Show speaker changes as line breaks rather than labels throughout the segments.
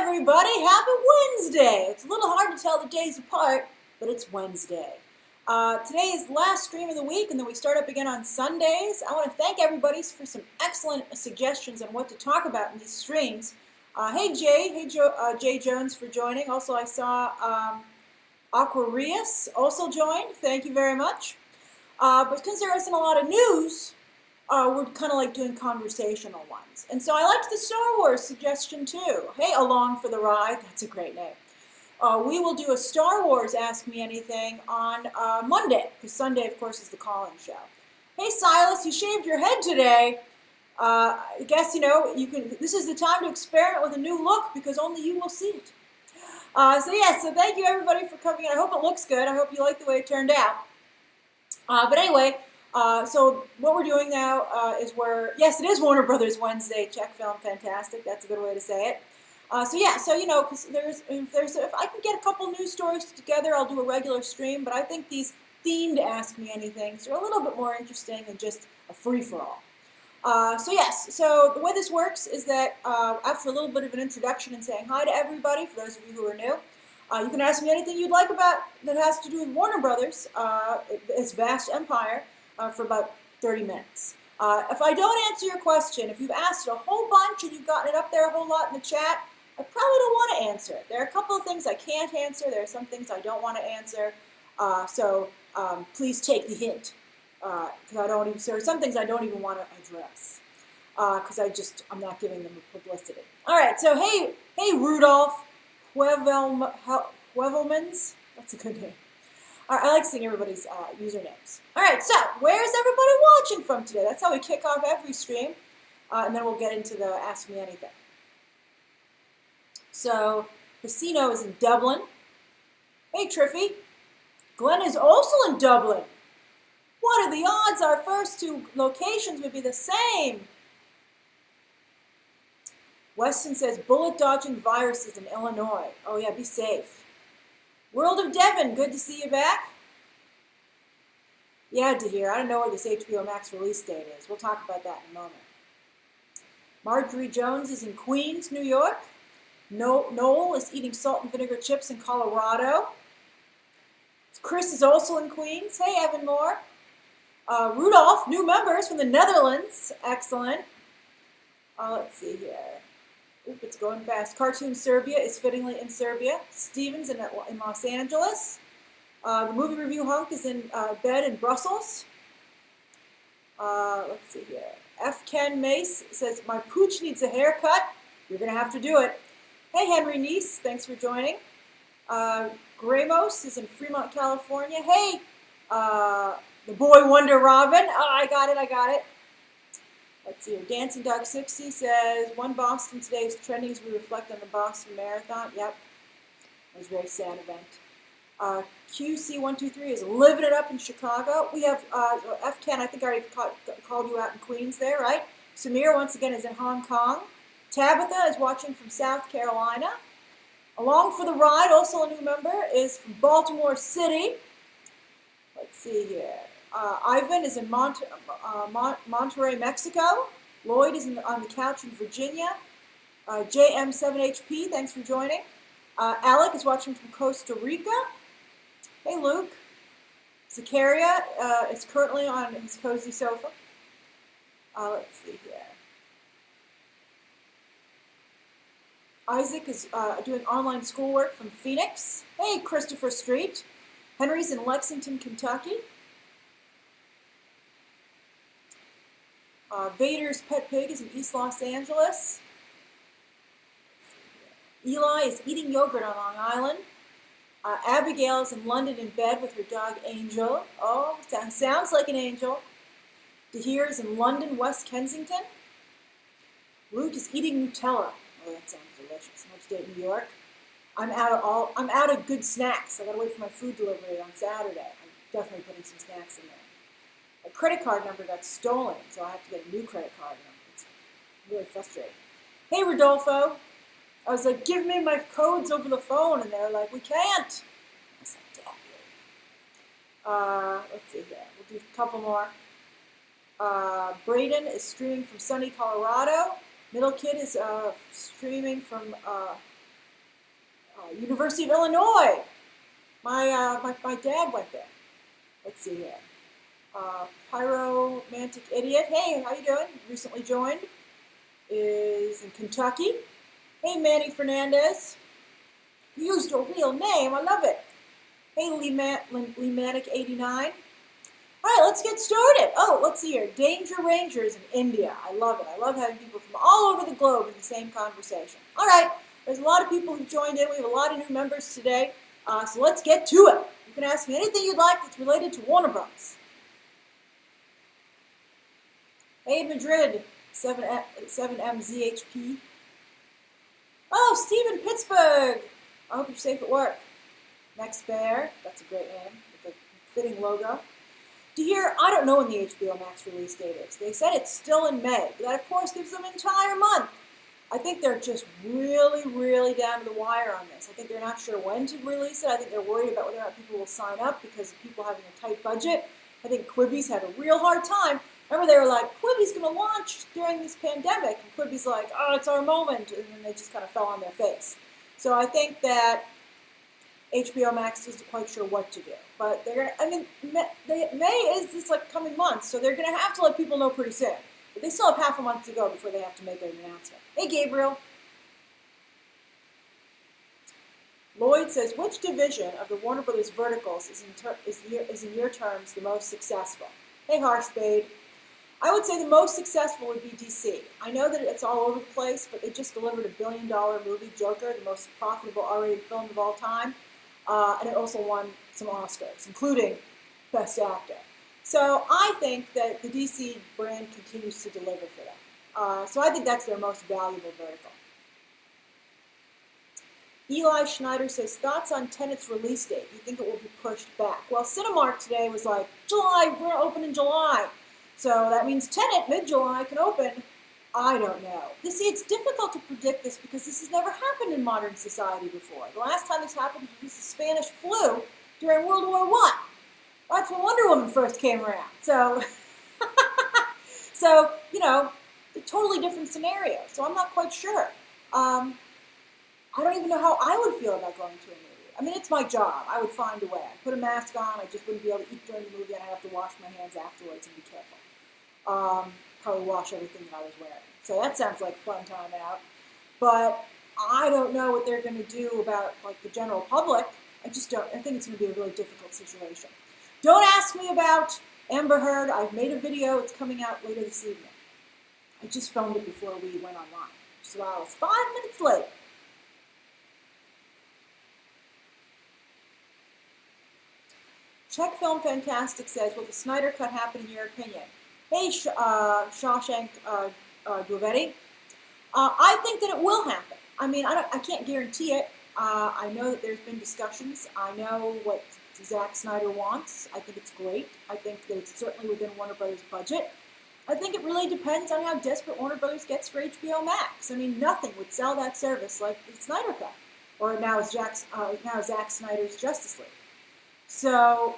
everybody. Happy Wednesday. It's a little hard to tell the days apart, but it's Wednesday. Today is the last stream of the week, and then we start up again on Sundays. I want to thank everybody for some excellent suggestions on what to talk about in these streams. Hey Jay, Jay Jones for joining. Also, I saw Aquarius also joined. Thank you very much. But since there isn't a lot of news, we're kind of like doing conversational ones. And so I liked the Star Wars suggestion too. Hey, Along for the Ride, that's a great name. We will do a Star Wars Ask Me Anything on Monday, because Sunday, of course, is the call-in show. Hey, Silas, you shaved your head today. I guess, you can. This is the time to experiment with a new look, because only you will see it. So thank you, everybody, for coming in. I hope it looks good. I hope you like the way it turned out. But anyway, so what we're doing now is yes, it is Warner Brothers Wednesday. Check Film, fantastic. That's a good way to say it. Because if I can get a couple news stories together, I'll do a regular stream. But I think these themed Ask Me Anythings are a little bit more interesting than just a free-for-all. So the way this works is that after a little bit of an introduction and saying hi to everybody, for those of you who are new, you can ask me anything you'd like about that has to do with Warner Brothers, its vast empire, for about 30 minutes. If I don't answer your question, if you've asked it a whole bunch and you've gotten it up there a whole lot in the chat, I probably don't want to answer it. There are a couple of things I can't answer. There are some things I don't want to answer. Please take the hint. Because there are some things I don't even want to address. Because I'm not giving them publicity. All right, so hey Rudolph Huevelmans. That's a good name. I like seeing everybody's usernames. All right, so where's everybody watching from today? That's how we kick off every stream. And then we'll get into the Ask Me Anything. So, Casino is in Dublin. Hey, Triffy. Glenn is also in Dublin. What are the odds our first two locations would be the same? Weston says, bullet dodging viruses in Illinois. Oh yeah, be safe. World of Devon, good to see you back. Yeah, Dahir, I don't know where this HBO Max release date is. We'll talk about that in a moment. Marjorie Jones is in Queens, New York. Noel is eating salt and vinegar chips in Colorado. Chris is also in Queens. Hey, Evan Moore. Rudolph, new members from the Netherlands. Excellent. Let's see here. Oop, it's going fast. Cartoon Serbia is fittingly in Serbia. Stevens in Los Angeles. The movie review hunk is in bed in Brussels. Let's see here. F. Ken Mace says, my pooch needs a haircut. You're going to have to do it. Hey, Henry Neese. Thanks for joining. Gramos is in Fremont, California. Hey, the boy Wonder Robin. Oh, I got it. Let's see here. Dancing Dog 60 says, one Boston today is trending as we reflect on the Boston Marathon. Yep. It was a very sad event. QC123 is living it up in Chicago. We have F. Ken, I think I already called you out in Queens there, right? Samir, once again, is in Hong Kong. Tabitha is watching from South Carolina. Along for the Ride, also a new member, is from Baltimore City. Let's see here. Ivan is in Monterrey, Mexico. Lloyd is on the couch in Virginia. JM7HP, thanks for joining. Alec is watching from Costa Rica. Hey, Luke. Zakaria is currently on his cozy sofa. Let's see here. Isaac is doing online schoolwork from Phoenix. Hey, Christopher Street. Henry's in Lexington, Kentucky. Vader's pet pig is in East Los Angeles. Eli is eating yogurt on Long Island. Abigail is in London in bed with her dog Angel. Oh, sounds like an angel. Dahir is in London, West Kensington. Luke is eating Nutella. Oh, that sounds delicious. In upstate New York. I'm out of good snacks. I gotta wait for my food delivery on Saturday. I'm definitely putting some snacks in there. My credit card number got stolen, so I have to get a new credit card number. It's really frustrating. Hey, Rodolfo. I was like, give me my codes over the phone, and they're like, we can't. I was like, damn you. Let's see here. We'll do a couple more. Braden is streaming from sunny Colorado. Middle Kid is streaming from University of Illinois. My dad went there. Let's see here. Pyromantic Idiot. Hey, how you doing? Recently joined. Is in Kentucky. Hey, Manny Fernandez. You used your real name. I love it. Hey, Lemanic 89. All right, let's get started. Oh, let's see here. Danger Rangers in India. I love it. I love having people from all over the globe in the same conversation. All right, there's a lot of people who've joined in. We have a lot of new members today. So let's get to it. You can ask me anything you'd like that's related to Warner Bros. Hey, Madrid, 7MZHP. Oh, Steve in Pittsburgh. I hope you're safe at work. Next Bear, that's a great name, with a fitting logo. To hear, I don't know when the HBO Max release date is. They said it's still in May, but that of course gives them an entire month. I think they're just really, really down to the wire on this. I think they're not sure when to release it. I think they're worried about whether or not people will sign up because of people having a tight budget. I think Quibi's had a real hard time. Remember, they were like, Quibi's going to launch during this pandemic, and Quibi's like, oh, it's our moment, and then they just kind of fell on their face. So I think that HBO Max isn't quite sure what to do. But they're going to, I mean, May is this like coming month, so they're going to have to let people know pretty soon. But they still have half a month to go before they have to make an announcement. Hey, Gabriel. Lloyd says, which division of the Warner Brothers verticals is in your terms the most successful? Hey, Harshbade. I would say the most successful would be DC. I know that it's all over the place, but they just delivered a $1 billion movie, Joker, the most profitable R-rated film of all time. And it also won some Oscars, including Best Actor. So I think that the DC brand continues to deliver for them. So I think that's their most valuable vertical. Eli Schneider says, thoughts on Tenet's release date? Do you think it will be pushed back? Well, Cinemark today was like, July, we're going to open in July. So that means Tenet, mid-July, can open. I don't know. You see, it's difficult to predict this because this has never happened in modern society before. The last time this happened was the Spanish flu during World War I. That's when Wonder Woman first came around. So, you know, a totally different scenario. So I'm not quite sure. I don't even know how I would feel about going to a movie. I mean, it's my job. I would find a way. I'd put a mask on. I just wouldn't be able to eat during the movie, and I'd have to wash my hands afterwards and be careful. Probably wash everything that I was wearing. So that sounds like fun time out. But I don't know what they're going to do about like the general public. I just don't. I think it's going to be a really difficult situation. Don't ask me about Amber Heard. I've made a video. It's coming out later this evening. I just filmed it before we went online. So I was 5 minutes late. Czech Film Fantastic says, will the Snyder Cut happen in your opinion? Hey, Shawshank Duvetti. I think that it will happen. I mean, I can't guarantee it. I know that there's been discussions. I know what Zack Snyder wants. I think it's great. I think that it's certainly within Warner Brothers' budget. I think it really depends on how desperate Warner Brothers gets for HBO Max. I mean, nothing would sell that service like the Snyder Cut, or now Zack Snyder's Justice League. So,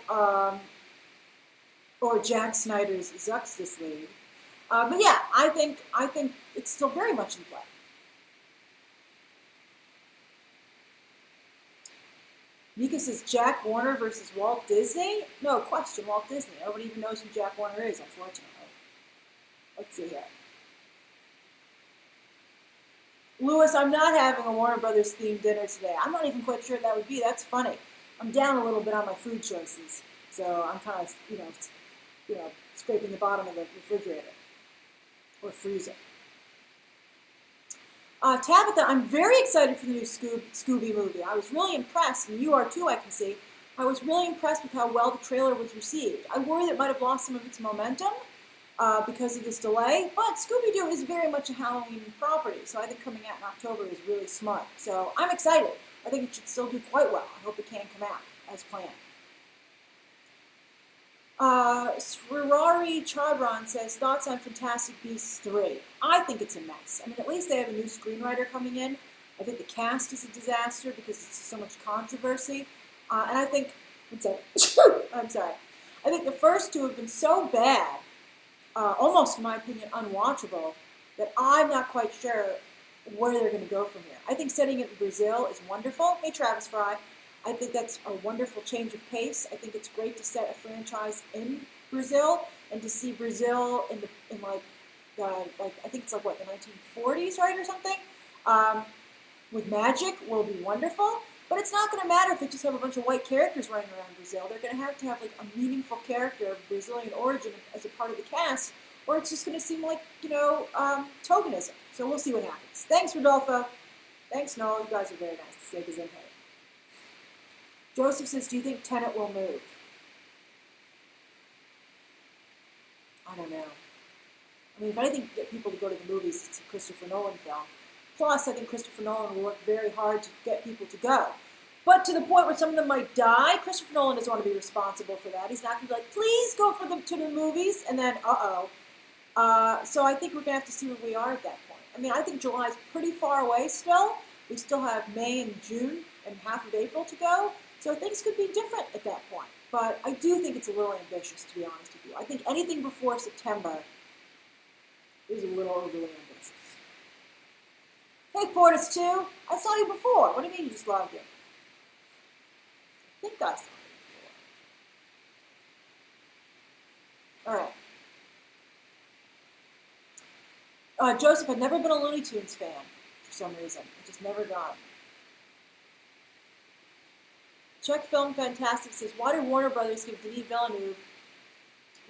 or Jack Snyder's Justice League. But yeah, I think it's still very much in play. Mika says Jack Warner versus Walt Disney? No question, Walt Disney. Nobody even knows who Jack Warner is, unfortunately. Let's see here. Lewis, I'm not having a Warner Brothers themed dinner today. I'm not even quite sure what that would be. That's funny. I'm down a little bit on my food choices, so I'm kind of, scraping the bottom of the refrigerator or freezer. Tabitha, I'm very excited for the new Scooby movie. I was really impressed, and you are too, I can see. I was really impressed with how well the trailer was received. I worry that it might have lost some of its momentum because of this delay, but Scooby-Doo is very much a Halloween property, so I think coming out in October is really smart. So I'm excited. I think it should still do quite well. I hope it can come out as planned. Srirari Charbron says, thoughts on Fantastic Beasts 3? I think it's a mess. I mean, at least they have a new screenwriter coming in. I think the cast is a disaster because it's so much controversy. And I think, I'm sorry. I think the first two have been so bad, almost in my opinion unwatchable, that I'm not quite sure where they're going to go from here. I think setting it in Brazil is wonderful. Hey, Travis Fry. I think that's a wonderful change of pace. I think it's great to set a franchise in Brazil and to see Brazil in like I think it's like what, the 1940s, right, or something. With magic will be wonderful. But it's not going to matter if they just have a bunch of white characters running around Brazil. They're going to have like a meaningful character of Brazilian origin as a part of the cast, or it's just going to seem like, tokenism. So we'll see what happens. Thanks, Rodolfo. Thanks, Noel. You guys are very nice to say Gesundheit. Joseph says, do you think Tenet will move? I don't know. I mean, if anything to get people to go to the movies, it's a Christopher Nolan film. Plus, I think Christopher Nolan will work very hard to get people to go. But to the point where some of them might die, Christopher Nolan doesn't want to be responsible for that. He's not going to be like, please go to the movies, and then, so I think we're going to have to see where we are at that point. I mean, I think July's pretty far away still. We still have May and June and half of April to go. So things could be different at that point. But I do think it's a little ambitious, to be honest with you. I think anything before September is a little overly ambitious. Hey, Portis 2, I saw you before. What do you mean you just logged in? I think I saw you before. All right. Joseph, I've never been a Looney Tunes fan for some reason. I just never got. Czech Film Fantastic says, why did Warner Brothers give Denis Villeneuve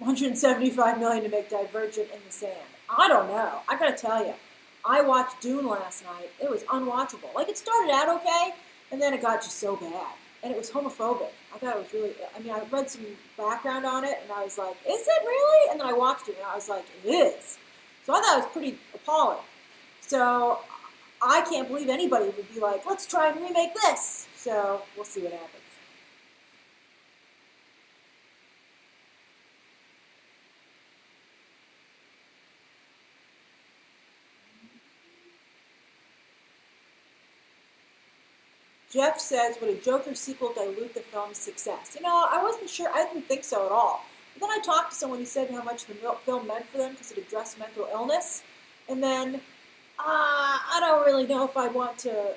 $175 million to make Divergent in the Sand? I don't know. I gotta tell you, I watched Dune last night. It was unwatchable. Like, it started out okay, and then it got just so bad. And it was homophobic. I thought it was really, I read some background on it, and I was like, is it really? And then I watched it, and I was like, it is. So I thought it was pretty appalling. So I can't believe anybody would be like, let's try and remake this. So we'll see what happens. Jeff says, would a Joker sequel dilute the film's success? I wasn't sure. I didn't think so at all. But then I talked to someone who said how much the film meant for them because it addressed mental illness. And then I don't really know if I'd want to,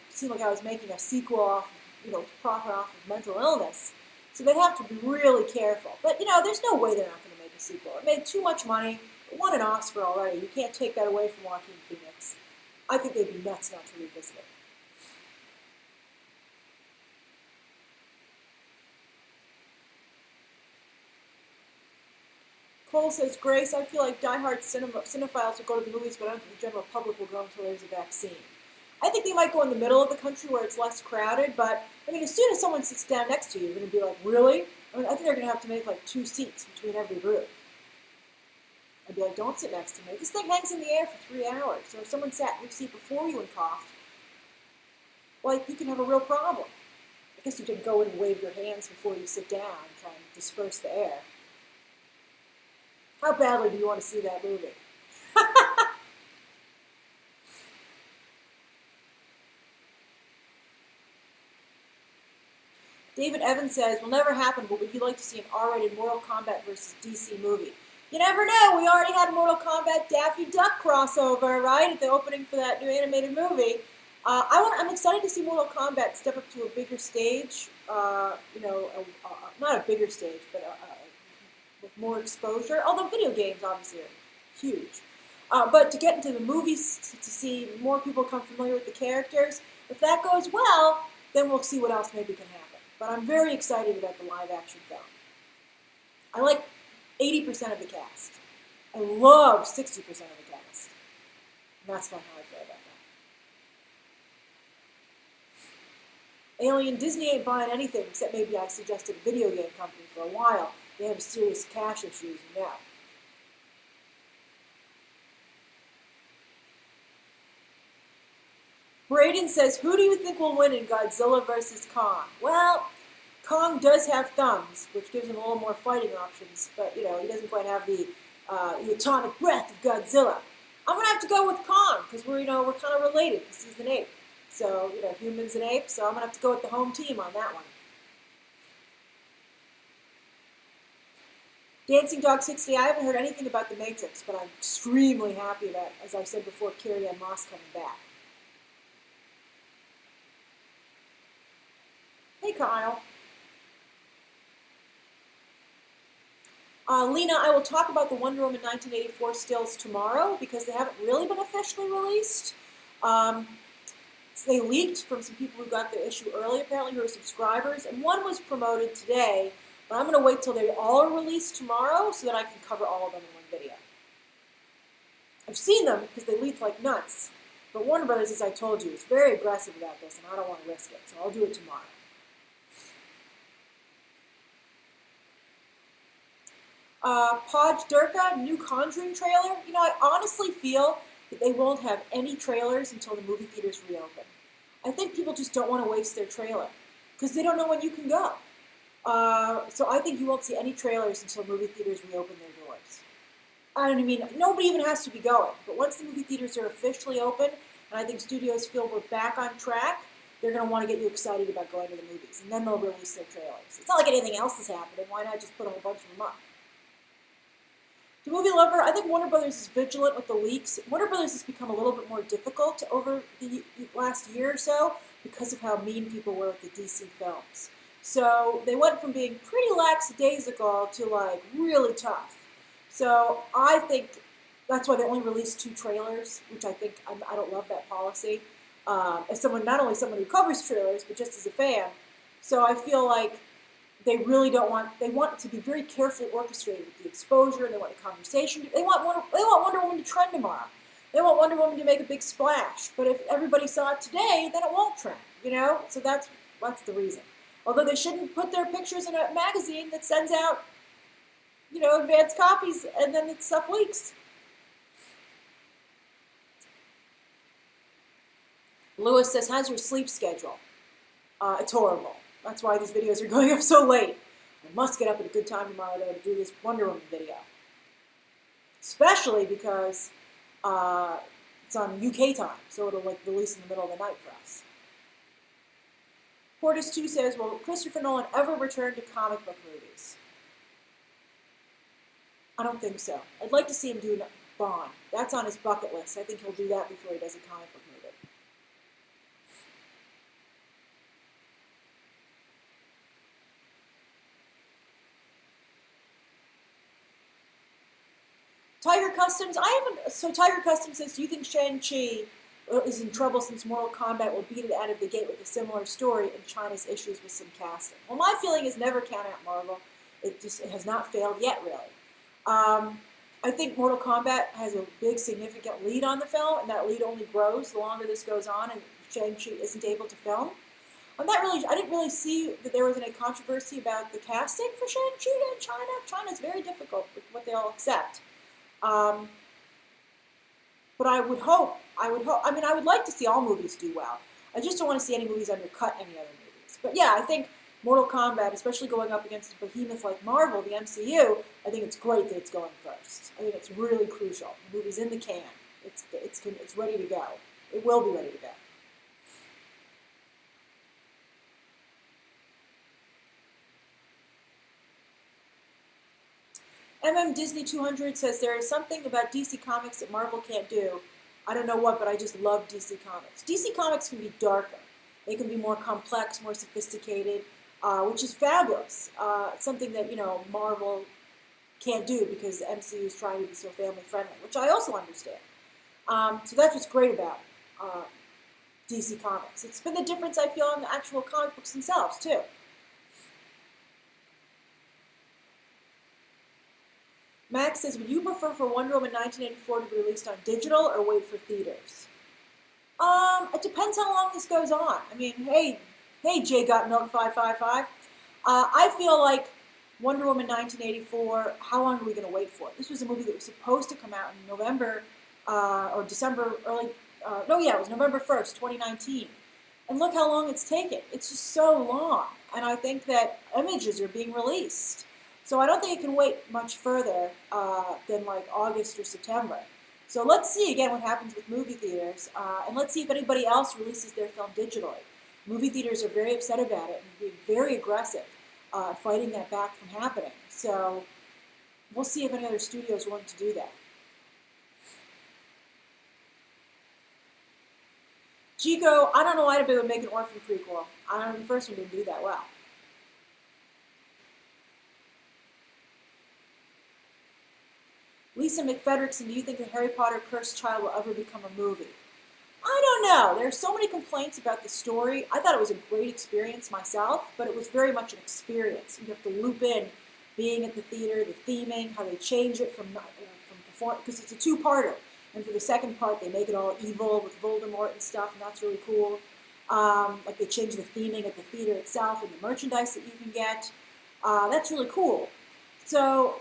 seem like I was making a sequel off, to profit off of mental illness. So they'd have to be really careful. But, there's no way they're not going to make a sequel. It made too much money. It won an Oscar already. You can't take that away from Joaquin Phoenix. I think they'd be nuts not to revisit it. Cole says, Grace, I feel like diehard cinephiles will go to the movies, but I don't think the general public will go until there's a vaccine. I think they might go in the middle of the country where it's less crowded, but, as soon as someone sits down next to you, you're going to be like, really? I think they're going to have to make, 2 seats between every group. I'd be like, don't sit next to me. This thing hangs in the air for 3 hours. So if someone sat in your seat before you and coughed, you can have a real problem. I guess you can go in and wave your hands before you sit down and try and disperse the air. How badly do you want to see that movie? David Evans says, will never happen, but would you like to see an R-rated Mortal Kombat versus DC movie? You never know. We already had a Mortal Kombat Daffy Duck crossover, right, at the opening for that new animated movie. I'm excited to see Mortal Kombat step up to a bigger stage, not a bigger stage, but with more exposure, although video games obviously are huge. But to get into the movies, to see more people become familiar with the characters, if that goes well, then we'll see what else maybe can happen. But I'm very excited about the live-action film. I like 80% of the cast. I love 60% of the cast. And that's not how I feel about that. Alien, Disney ain't buying anything except maybe I suggested a video game company for a while. They have serious cash issues now. Braden says, who do you think will win in Godzilla vs. Kong? Well, Kong does have thumbs, which gives him a little more fighting options, but, he doesn't quite have the atomic breath of Godzilla. I'm going to have to go with Kong, because we're kind of related, because he's an ape. So, humans and apes, so I'm going to have to go with the home team on that one. Dancing Dog 60, I haven't heard anything about The Matrix, but I'm extremely happy about, as I said before, Carrie-Anne Moss coming back. Hey, Kyle. Lena, I will talk about the Wonder Woman 1984 stills tomorrow because they haven't really been officially released. They leaked from some people who got the issue early, apparently, who are subscribers, and one was promoted today, but I'm going to wait till they all are released tomorrow so that I can cover all of them in one video. I've seen them because they leaked like nuts, but Warner Brothers, as I told you, is very aggressive about this, and I don't want to risk it, so I'll do it tomorrow. Podge Durka, new Conjuring trailer. You know, I honestly feel that they won't have any trailers until the movie theaters reopen. I think people just don't want to waste their trailer because they don't know when you can go. So I think you won't see any trailers until movie theaters reopen their doors. I mean, nobody even has to be going, but once the movie theaters are officially open, and I think studios feel we're back on track, they're going to want to get you excited about going to the movies, and then they'll release their trailers. It's not like anything else is happening. Why not just put a whole bunch of them up? To movie lover, I think Warner Brothers is vigilant with the leaks. Warner Brothers has become a little bit more difficult over the last year or so because of how mean people were with the DC films. So they went from being pretty lackadaisical to like really tough. So I think that's why they only released 2 trailers, which I think I don't love that policy. As someone, not only someone who covers trailers, but just as a fan. So I feel like they really don't want, they want it to be very carefully orchestrated with the exposure, and they want the conversation. They want Wonder Woman to trend tomorrow. They want Wonder Woman to make a big splash. But if everybody saw it today, then it won't trend, you know? So that's the reason. Although they shouldn't put their pictures in a magazine that sends out, you know, advanced copies, and then the stuff leaks. Lewis says, how's your sleep schedule? It's horrible. That's why these videos are going up so late. I must get up at a good time tomorrow, though, to do this Wonder Woman video. Especially because it's on UK time, so it'll like release in the middle of the night for us. Portis2 says, will Christopher Nolan ever return to comic book movies? I don't think so. I'd like to see him do Bond. That's on his bucket list. I think he'll do that before he does a comic book movie. Tiger Customs, Tiger Customs says, do you think Shang-Chi is in trouble since Mortal Kombat will beat it out of the gate with a similar story and China's issues with some casting? Well, my feeling is never count out Marvel. It has not failed yet, really. I think Mortal Kombat has a big, significant lead on the film, and that lead only grows the longer this goes on and Shang-Chi isn't able to film. I didn't really see that there was any controversy about the casting for Shang-Chi in China. China's very difficult with what they all accept. But I would like to see all movies do well. I just don't want to see any movies undercut any other movies. But yeah, I think Mortal Kombat, especially going up against a behemoth like Marvel, the MCU, I think it's great that it's going first. I think it's really crucial. The movie's in the can. It's ready to go. It will be ready to go. Disney 200 says, there is something about DC Comics that Marvel can't do. I don't know what, but I just love DC Comics. DC Comics can be darker. They can be more complex, more sophisticated, which is fabulous. It's something that, you know, Marvel can't do because the MCU is trying to be so family-friendly, which I also understand. So that's what's great about DC Comics. It's been the difference, I feel, in the actual comic books themselves, too. Max says, would you prefer for Wonder Woman 1984 to be released on digital or wait for theaters? It depends how long this goes on. I mean, hey, J Got Milk 555. I feel like Wonder Woman 1984, how long are we going to wait for it? This was a movie that was supposed to come out in November or December, it was November 1st, 2019. And look how long it's taken. It's just so long. And I think that images are being released. So I don't think it can wait much further than like August or September. So let's see again what happens with movie theaters, and let's see if anybody else releases their film digitally. Movie theaters are very upset about it and being very aggressive, fighting that back from happening. So We'll see if any other studio is willing to do that. Chico, I don't know why they would make an orphan prequel. I don't know, the first one didn't do that well. Lisa McFedrickson, do you think the Harry Potter Cursed Child will ever become a movie? I don't know. There are so many complaints about the story. I thought it was a great experience myself, but it was very much an experience. You have to loop in being at the theater, the theming, how they change it from before, because it's a two-parter. And for the second part, they make it all evil with Voldemort and stuff, and that's really cool. Like they change the theming at the theater itself and the merchandise that you can get. That's really cool. So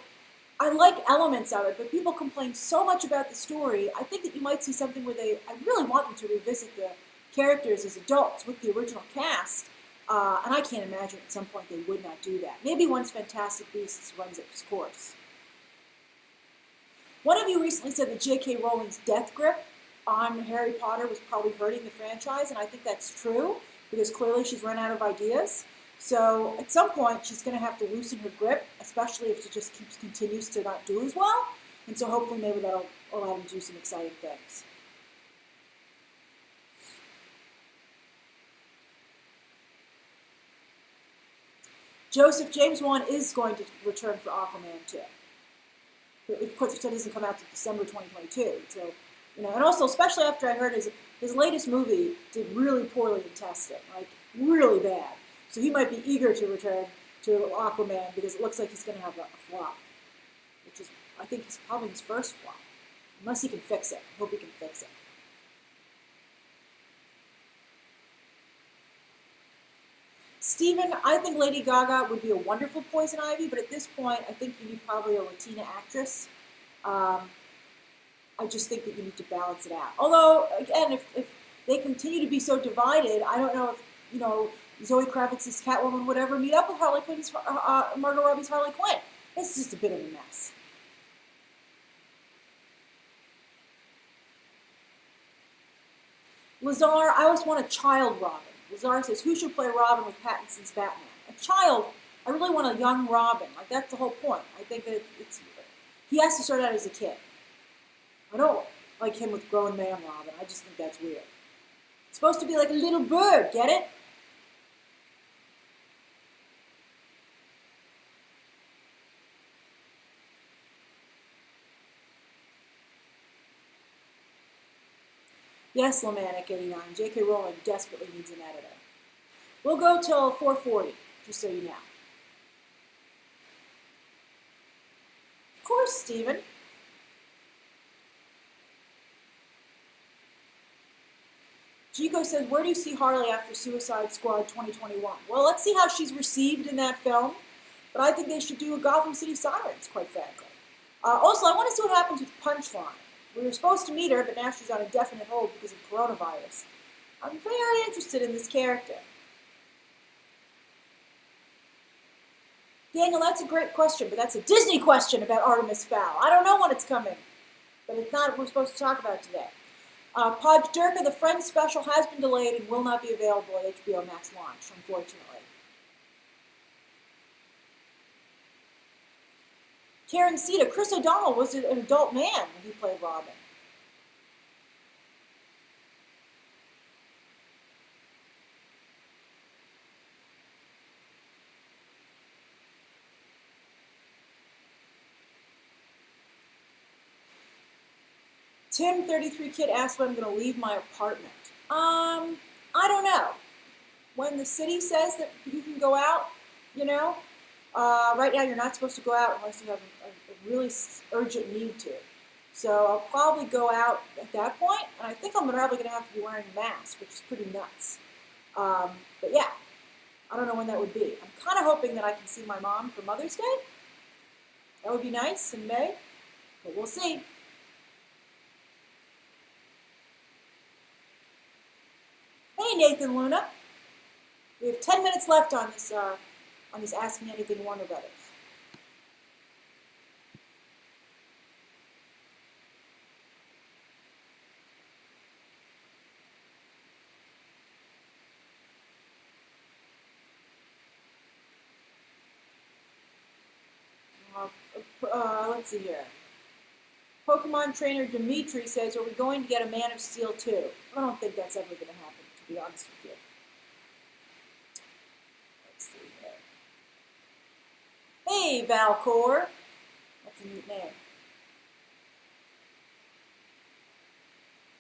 I like elements of it, but people complain so much about the story. I think that you might see something where I really want them to revisit the characters as adults with the original cast, and I can't imagine at some point they would not do that. Maybe once Fantastic Beasts runs its course. One of you recently said that J.K. Rowling's death grip on Harry Potter was probably hurting the franchise, and I think that's true, because clearly she's run out of ideas. So at some point, she's going to have to loosen her grip, especially if she just continues to not do as well. And so hopefully maybe that'll allow them to do some exciting things. Joseph, James Wan is going to return for Aquaman 2. But of course, it doesn't come out to December 2022. So, and also, especially after I heard his latest movie did really poorly in testing, like really bad. So he might be eager to return to Aquaman because it looks like he's going to have a flop, which is, I think, probably his first flop, unless he can fix it. I hope he can fix it. Steven, I think Lady Gaga would be a wonderful Poison Ivy, but at this point, I think you need probably a Latina actress. I just think that you need to balance it out. Although, again, if they continue to be so divided, I don't know if, Zoe Kravitz's Catwoman would ever meet up with Margot Robbie's Harley Quinn. It's just a bit of a mess. Lazar, I always want a child Robin. Lazar says, who should play Robin with Pattinson's Batman? A child. I really want a young Robin. Like, that's the whole point. I think that he has to start out as a kid. I don't like him with grown man Robin. I just think that's weird. It's supposed to be like a little bird, get it? Yes, Lamanic89. J.K. Rowling desperately needs an editor. We'll go till 4:40, just so you know. Of course, Stephen. Jico says, where do you see Harley after Suicide Squad 2021? Well, let's see how she's received in that film. But I think they should do a Gotham City Sirens, quite frankly. Also, I want to see what happens with Punchline. We were supposed to meet her, but now she's on indefinite hold because of coronavirus. I'm very interested in this character. Daniel, that's a great question, but that's a Disney question about Artemis Fowl. I don't know when it's coming, but it's not what we're supposed to talk about today. Podge Durka, the Friends special has been delayed and will not be available at HBO Max launch, unfortunately. Karen Sita, Chris O'Donnell was an adult man when he played Robin. Tim 33 Kid asked when I'm going to leave my apartment. I don't know. When the city says that you can go out, right now you're not supposed to go out unless you have a really urgent need to. So I'll probably go out at that point, and I think I'm probably going to have to be wearing a mask, which is pretty nuts. But yeah, I don't know when that would be. I'm kind of hoping that I can see my mom for Mother's Day. That would be nice in May, but we'll see. Hey, Nathan Luna. We have 10 minutes left on this Ask Me Anything Warner Brothers. Let's see here. Pokemon trainer Dimitri says, are we going to get a Man of Steel 2? I don't think that's ever going to happen, to be honest with you. Let's see here. Hey, Valcor. That's a neat name.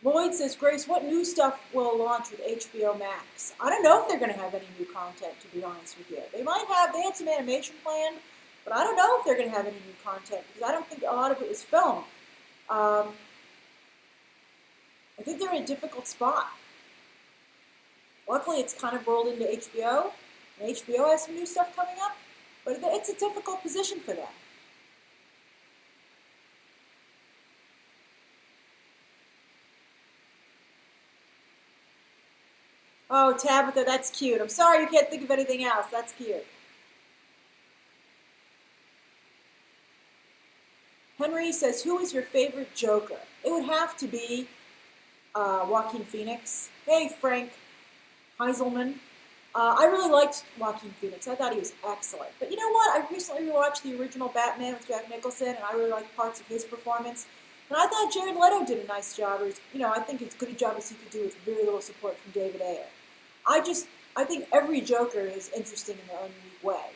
Lloyd says, Grace, what new stuff will launch with HBO Max? I don't know if they're going to have any new content, to be honest with you. They had some animation planned, but I don't know if they're going to have any new content, because I don't think a lot of it was filmed. I think they're in a difficult spot. Luckily, it's kind of rolled into HBO, and HBO has some new stuff coming up, but it's a difficult position for them. Oh, Tabitha, that's cute. I'm sorry you can't think of anything else. That's cute. Henry says, who is your favorite Joker? It would have to be Joaquin Phoenix. Hey, Frank Heiselman. I really liked Joaquin Phoenix. I thought he was excellent. But you know what? I recently rewatched the original Batman with Jack Nicholson, and I really liked parts of his performance. And I thought Jared Leto did a nice job. I think as good a job as he could do with very little support from David Ayer. I think every Joker is interesting in their own unique way.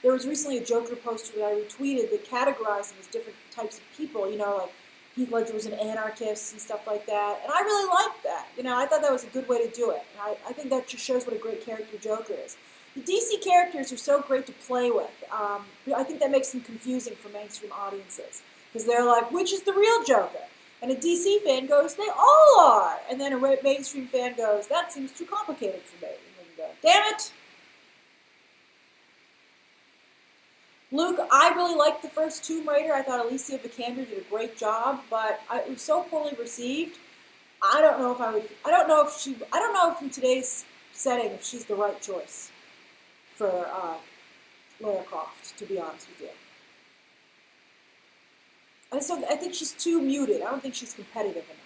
There was recently a Joker poster that I retweeted that categorized them as different types of people, like Heath Ledger was an anarchist and stuff like that. And I really liked that. I thought that was a good way to do it. And I think that just shows what a great character Joker is. The DC characters are so great to play with. I think that makes them confusing for mainstream audiences. Because they're like, which is the real Joker? And a DC fan goes, they all are. And then a mainstream fan goes, that seems too complicated for me. And then go, damn it. Luke, I really liked the first Tomb Raider. I thought Alicia Vikander did a great job, but it was so poorly received. I don't know if in today's setting, if she's the right choice for Lara Croft, to be honest with you. I think she's too muted. I don't think she's competitive enough.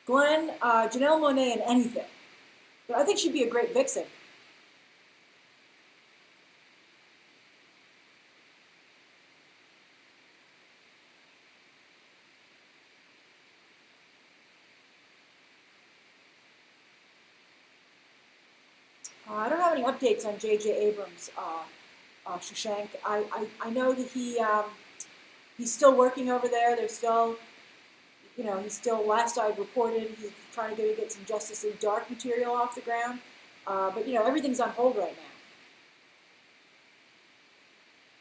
Glenn, Janelle Monáe in anything. But I think she'd be a great vixen. I don't have any updates on J.J. Abrams' Shawshank. I know that he's still working over there. They're still, he's still, last I reported, he's trying to get some Justice League Dark material off the ground. But, everything's on hold right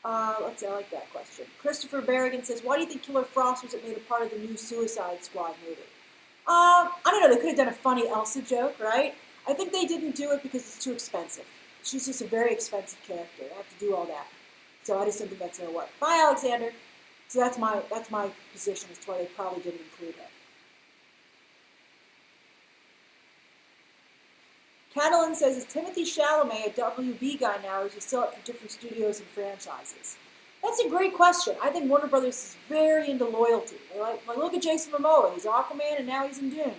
now. Let's see, I like that question. Christopher Berrigan says, why do you think Killer Frost wasn't made a part of the new Suicide Squad movie? I don't know, they could have done a funny Elsa joke, right? I think they didn't do it because it's too expensive. She's just a very expensive character. I have to do all that. So I just don't think that's going to work. Bye, Alexander. So that's my position as to why they probably didn't include her. Catalan says, is Timothy Chalamet a WB guy now, or is he still up for different studios and franchises? That's a great question. I think Warner Brothers is very into loyalty. Look at Jason Momoa. He's Aquaman, and now he's in Dune.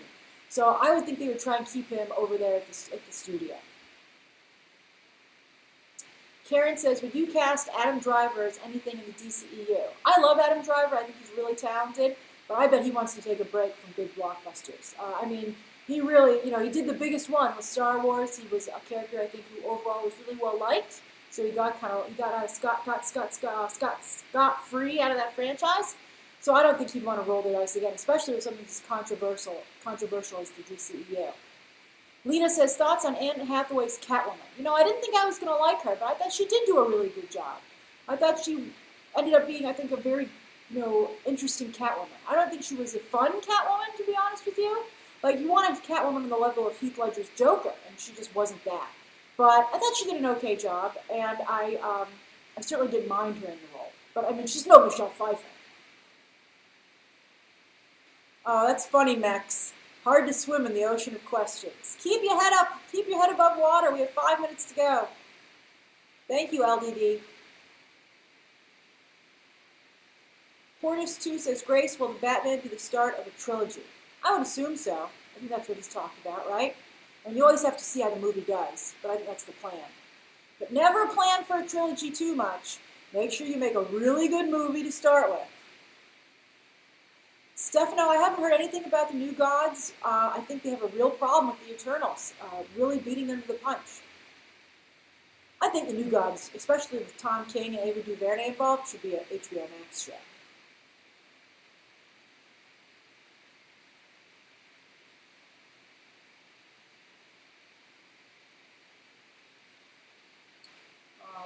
So I would think they would try and keep him over there at the studio. Karen says, would you cast Adam Driver as anything in the DCEU? I love Adam Driver. I think he's really talented, but I bet he wants to take a break from big blockbusters. He really, he did the biggest one with Star Wars. He was a character I think who overall was really well liked. So he got scot-free out of that franchise. So I don't think he'd want to roll the dice again, especially with something as controversial as the DCEU. Lena says, thoughts on Anne Hathaway's Catwoman? I didn't think I was going to like her, but I thought she did do a really good job. I thought she ended up being, I think, a very, interesting Catwoman. I don't think she was a fun Catwoman, to be honest with you. You want a Catwoman on the level of Heath Ledger's Joker, and she just wasn't that. But I thought she did an okay job, and I certainly didn't mind her in the role. But, she's no Michelle Pfeiffer. Oh, that's funny, Max. Hard to swim in the ocean of questions. Keep your head up. Keep your head above water. We have 5 minutes to go. Thank you, LDD. Portis2 says, Grace, will the Batman be the start of a trilogy? I would assume so. I think that's what he's talking about, right? And you always have to see how the movie does, but I think that's the plan. But never plan for a trilogy too much. Make sure you make a really good movie to start with. Stefano, I haven't heard anything about the New Gods. I think they have a real problem with the Eternals, really beating them to the punch. I think the New Gods, especially with Tom King and Ava DuVernay involved, should be an HBO Max show.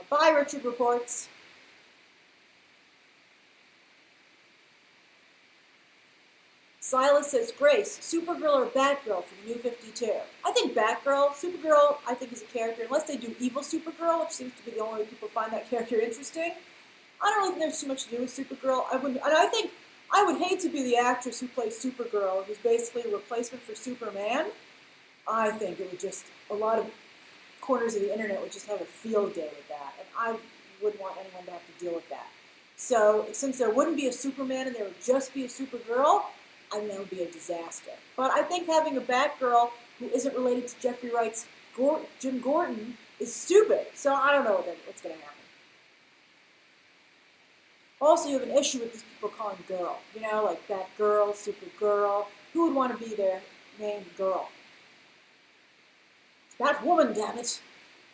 Bye, Richard reports. Silas says, Grace, Supergirl or Batgirl for the new 52? I think Batgirl. Supergirl, I think, is a character, unless they do evil Supergirl, which seems to be the only way people find that character interesting. I don't really think there's too much to do with Supergirl. I think I would hate to be the actress who plays Supergirl, who's basically a replacement for Superman. I think it would just, a lot of corners of the internet would just have a field day with that, and I wouldn't want anyone to have to deal with that. So, since there wouldn't be a Superman and there would just be a Supergirl, I think that would be a disaster. But I think having a Batgirl who isn't related to Jeffrey Wright's Jim Gordon is stupid. So I don't know what's going to happen. Also, you have an issue with these people calling girl. You know, like Batgirl, Supergirl. Who would want to be their named girl? It's Batwoman, damn it.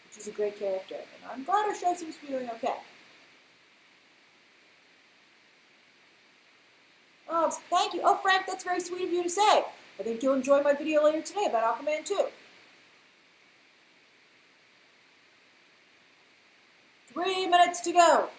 Which is a great character. And I'm glad our show seems to be doing okay. Oh, thank you. Oh, Frank, that's very sweet of you to say. I think you'll enjoy my video later today about Aquaman 2. 3 minutes to go.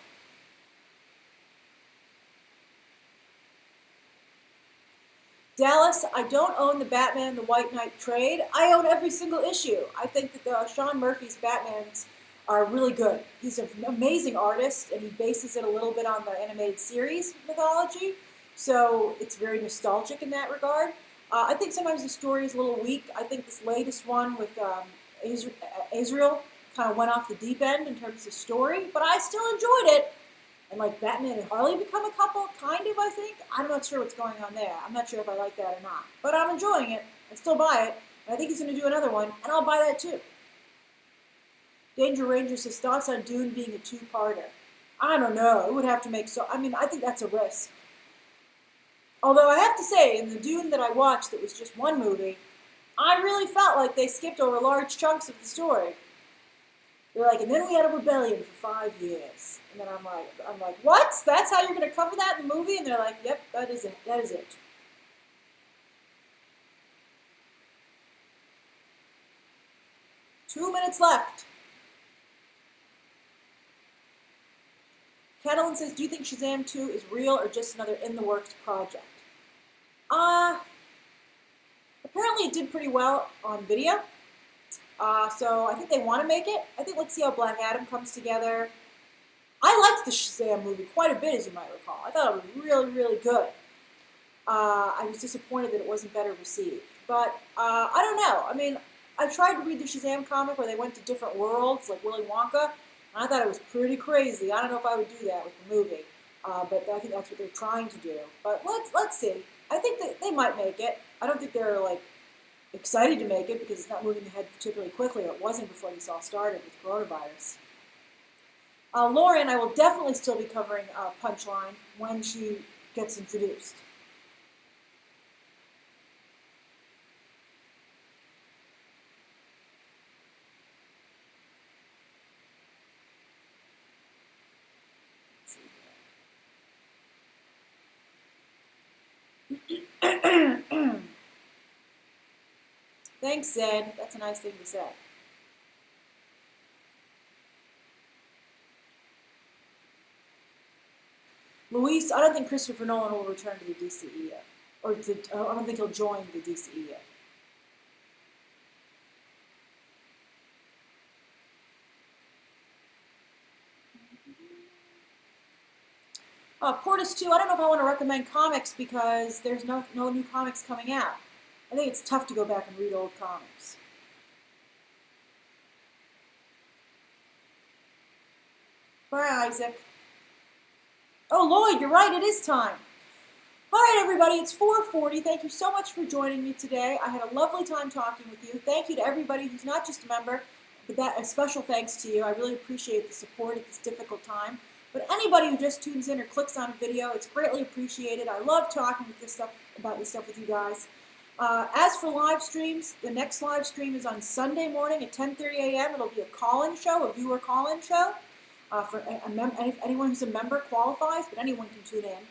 Dallas, I don't own the Batman and the White Knight trade. I own every single issue. I think that Sean Murphy's Batmans are really good. He's an amazing artist, and he bases it a little bit on the animated series mythology. So it's very nostalgic in that regard. I think sometimes the story is a little weak. I think this latest one with Israel kind of went off the deep end in terms of story, but I still enjoyed it. And like Batman and Harley become a couple, kind of, I think. I'm not sure what's going on there. I'm not sure if I like that or not. But I'm enjoying it. I still buy it. And I think he's going to do another one, and I'll buy that too. Danger Ranger says, thoughts on Dune being a two-parter? I don't know. It would have to make I think that's a risk. Although I have to say, in the Dune that I watched that was just one movie, I really felt like they skipped over large chunks of the story. They're like, and then we had a rebellion for 5 years. And then I'm like, what? That's how you're going to cover that in the movie? And they're like, yep, that is it. That is it. Two minutes left. Catalan says, do you think Shazam 2 is real or just another in-the-works project? Apparently it did pretty well on video. So I think they want to make it. I think let's see how Black Adam comes together. I liked the Shazam movie quite a bit, as you might recall. I thought it was really, really good. I was disappointed that it wasn't better received. But I don't know. I mean, I tried to read the Shazam comic where they went to different worlds, like Willy Wonka. I thought it was pretty crazy. I don't know if I would do that with the movie, but I think that's what they're trying to do. But let's see. I think that they might make it. I don't think they're like excited to make it because it's not moving ahead particularly quickly. It wasn't before this all started with coronavirus. Lauren, I will definitely still be covering Punchline when she gets introduced. Thanks, Zed. That's a nice thing to say. Luis, I don't think Christopher Nolan will return to the DCE yet. I don't think he'll join the DCE yet. Portis 2, I don't know if I want to recommend comics because there's no new comics coming out. I think it's tough to go back and read old comics. Bye, Isaac. Oh, Lloyd, you're right, it is time. All right, everybody, it's 4:40. Thank you so much for joining me today. I had a lovely time talking with you. Thank you to everybody who's not just a member, a special thanks to you. I really appreciate the support at this difficult time. But anybody who just tunes in or clicks on a video, it's greatly appreciated. I love talking about this stuff with you guys. As for live streams, the next live stream is on Sunday morning at 10:30 a.m. It'll be a call-in show, a viewer call-in show. For anyone who's a member qualifies, but anyone can tune in.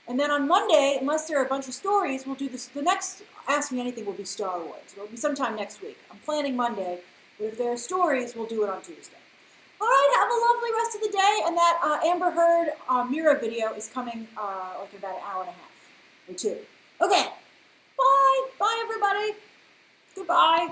And then on Monday, unless there are a bunch of stories, we'll do this. The next Ask Me Anything will be Star Wars. It'll be sometime next week. I'm planning Monday, but if there are stories, we'll do it on Tuesday. All right, have a lovely rest of the day. And that Amber Heard Mira video is coming like about an hour and a half or two. Okay, bye. Bye, everybody. Goodbye.